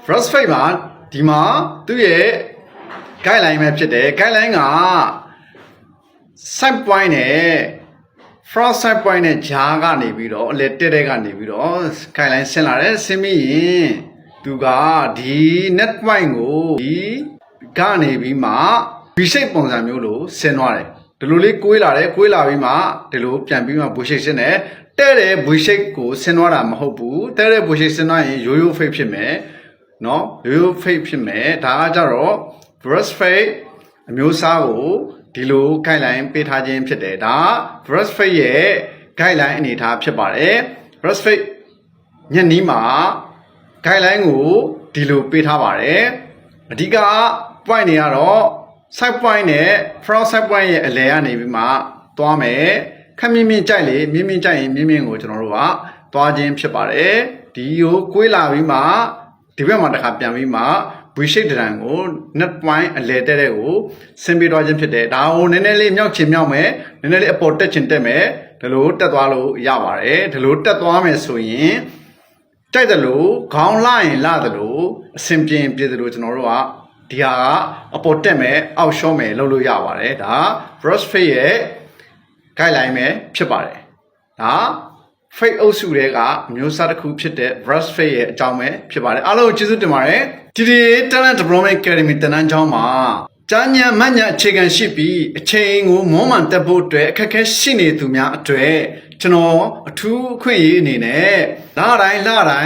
first phase မှာဒီမှာသူ့ရဲ့ guideline ပဲဖြစ်တယ် guideline က side point နဲ့ front side point နဲ့ဂျားကနေပြီးတော့အလဲတက်တဲ့ကနေပြီးတော့ guideline ဆင်းလာတယ်ဆင်းပြီးရင်သူကဒီ net point ကိုဒီကနေပြီးမှ V shape ပုံစံမျိုးလို့ဆင်းသွားတယ်ဒီလိုလေးကွေးလာတယ်ကွေးလာပြီးမှဒီလိုပြန်ပြီးမှ V shape ဆင်းတယ်တဲ့တဲ့ V shape ကိုဆင်းသွားတာမဟုတ်ဘူးတဲ့တဲ့ V shape ဆင်းသွားရင်ရိုးရိုး fake ဖြစ်မယ်နော်ရိုးရိုး fake ဖြစ်မယ်ဒါကကြတော့ brush fake အမျိုးအစားကိုဒီလို guideline ပေးထားခြင်းဖြစ်တယ်ဒါ brush fake ရဲ့ guideline အနေထားဖြစ်ပါတယ် brush fake ညနေမှာ guideline ကိုဒီလိုပေးထားပါတယ်အဓိက point တွေကတော့ side point နဲ့ front side point ရဲ့အလယ်ကနေပြီးမှသွားမယ်ခက်မြင့်မြင့်ကြိုက်လေမြင့်မြင့်ကြိုက်ရင်မြင့်မြင့်ကိုကျွန်တော်တို့ကသွားခြင်းဖြစ်ပါတယ်ဒီကိုကွေးလာပြီးမှဒီဘက်မှာတစ်ခါပြန်ပြီးမှ V shape တံကို net point အလယ်တက်တဲ့ကိုဆင်းပေးသွားခြင်းဖြစ်တယ်ဒါကိုနည်းနည်းလေးမြောက်ချင်မြောက်မယ်နည်းနည်းလေးအပေါ်တက်ချင်တက်မယ်ဒီလိုတက်သွားလို့ရပါတယ်ဒီလိုတက်သွားမယ်ဆိုရင်ကြိုက်တယ်လို့ခေါင်းလာရင်လာတယ်လို့အဆင်ပြေတယ်လို့ကျွန်တော်တို့ကဒီဟာကအပေါ်တက်မယ်အောက်ရှော့မယ်လုပ်လို့ရပါတယ်ဒါ brush fade ရဲ့ guideline ပဲဖြစ်ပါတယ်ဒါ fade အုပ်စုတွေကအမျိုးအစားတစ်ခုဖြစ်တဲ့ brush fade ရဲ့အကြောင်းပဲဖြစ်ပါတယ်အားလုံးကျေးဇူးတင်ပါတယ်ဒီ Talent Development Academy တန်းတန်းကျောင်းမှာကြားညံမှတ်ညံအခြေခံရှိပြီးအချိန်ကိုမွမ်းမံတက်ဖို့အတွက်အခက်အခဲရှိနေသူများအတွက်ကျွန်တော်အထူးအခွင့်အရေးအနေနဲ့လတိုင်း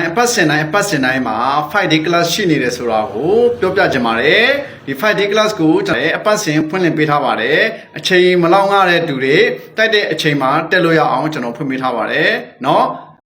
အပတ်စဉ်တိုင်းမှာ 5day class ရှိနေတယ်ဆိုတာကိုပြောပြချင်ပါတယ်ဒီ 5day class ကိုကျွန်တော်အပတ်စဉ်ဖွင့်လှစ်ပေးထားပါတယ်အချိန်မလောက်ငှတဲ့သူတွေတိုက်တဲ့အချိန်မှာတက်လို့ရအောင်ကျွန်တော်ဖွင့်ပေးထားပါတယ်เนาะ